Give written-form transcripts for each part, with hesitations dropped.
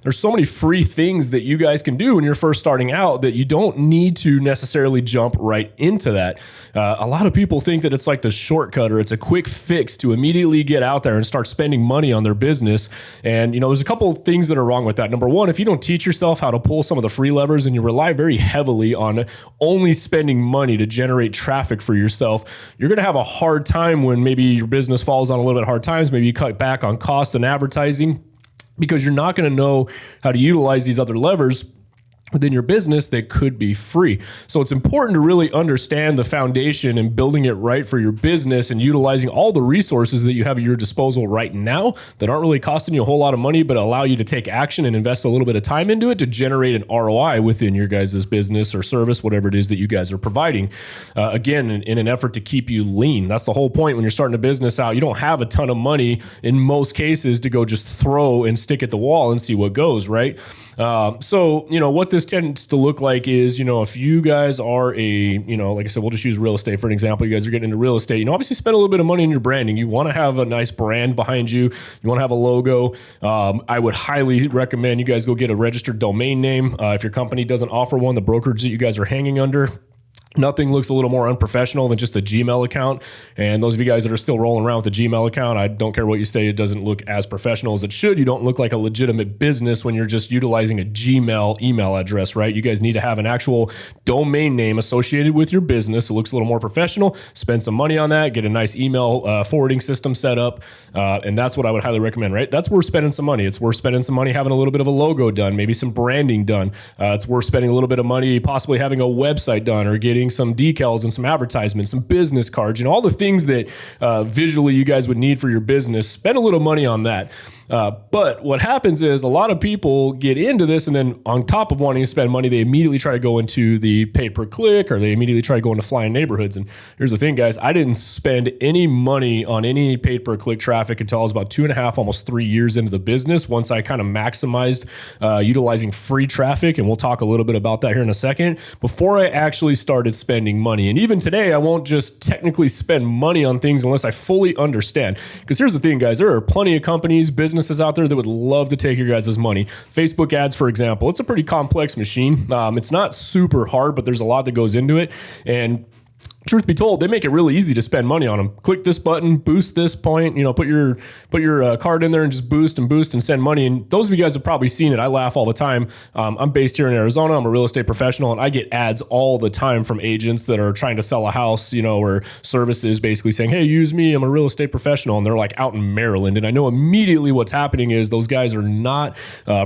there's so many free things that you guys can do when you're first starting out that you don't need to necessarily jump right into that. A lot of people think that it's like the shortcut or it's a quick fix to immediately get out there and start spending money on their business. And, there's a couple of things that are wrong with that. Number one, if you don't teach yourself how to pull some of the free levers and you rely very heavily on only spending money to generate traffic for yourself, you're going to have a hard time when maybe your business falls on a little bit hard times. Maybe you cut back on cost and advertising because you're not going to know how to utilize these other levers within your business that could be free. So it's important to really understand the foundation and building it right for your business and utilizing all the resources that you have at your disposal right now that aren't really costing you a whole lot of money, but allow you to take action and invest a little bit of time into it to generate an ROI within your guys' business or service, whatever it is that you guys are providing. Again, in an effort to keep you lean. That's the whole point when you're starting a business out. You don't have a ton of money in most cases to go just throw and stick at the wall and see what goes, right? So, what this tends to look like is, if you guys are like I said, we'll just use real estate for an example. You guys are getting into real estate, obviously spend a little bit of money in your branding. You want to have a nice brand behind you. You want to have a logo. I would highly recommend you guys go get a registered domain name. If your company doesn't offer one, the brokerage that you guys are hanging under, nothing looks a little more unprofessional than just a Gmail account. And those of you guys that are still rolling around with a Gmail account, I don't care what you say, it doesn't look as professional as it should. You don't look like a legitimate business when you're just utilizing a Gmail email address, right? You guys need to have an actual domain name associated with your business. It looks a little more professional. Spend some money on that, get a nice email forwarding system set up. And that's what I would highly recommend, right? That's worth spending some money. It's worth spending some money having a little bit of a logo done, maybe some branding done. It's worth spending a little bit of money possibly having a website done or getting some decals and some advertisements, some business cards, all the things that visually you guys would need for your business. Spend a little money on that. But what happens is a lot of people get into this, and then on top of wanting to spend money, they immediately try to go into the pay per click, or they immediately try to go into flying neighborhoods. And here's the thing, guys, I didn't spend any money on any pay per click traffic until I was about 2.5, almost 3 years into the business. Once I kind of maximized utilizing free traffic, and we'll talk a little bit about that here in a second, before I actually started spending money. And even today, I won't just technically spend money on things unless I fully understand. Because here's the thing, guys, there are plenty of companies, businesses out there that would love to take your guys' money. Facebook ads, for example, it's a pretty complex machine. It's not super hard, but there's a lot that goes into it. And truth be told, they make it really easy to spend money on them. Click this button, boost this point, put your card in there and just boost and send money. And those of you guys have probably seen it. I laugh all the time. I'm based here in Arizona. I'm a real estate professional, and I get ads all the time from agents that are trying to sell a house, or services, basically saying, hey, use me. I'm a real estate professional. And they're like out in Maryland. And I know immediately what's happening is those guys are not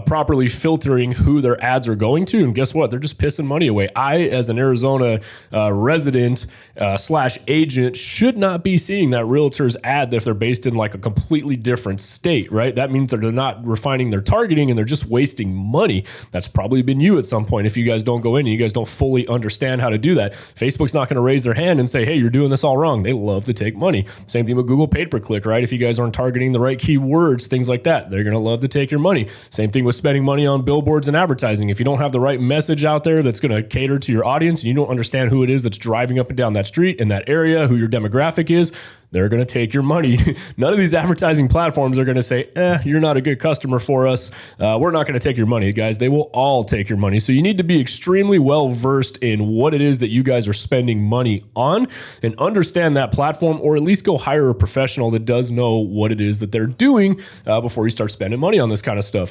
properly filtering who their ads are going to. And guess what? They're just pissing money away. I, as an Arizona resident, / agent, should not be seeing that realtor's ad if they're based in like a completely different state, right? That means that they're not refining their targeting and they're just wasting money. That's probably been you at some point if you guys don't go in and you guys don't fully understand how to do that. Facebook's not going to raise their hand and say, hey, you're doing this all wrong. They love to take money. Same thing with Google pay-per-click, right? If you guys aren't targeting the right keywords, things like that, they're going to love to take your money. Same thing with spending money on billboards and advertising. If you don't have the right message out there that's going to cater to your audience and you don't understand who it is that's driving up and down that street in that area, who your demographic is, they're going to take your money. None of these advertising platforms are going to say, you're not a good customer for us. We're not going to take your money, guys. They will all take your money. So you need to be extremely well versed in what it is that you guys are spending money on and understand that platform, or at least go hire a professional that does know what it is that they're doing before you start spending money on this kind of stuff.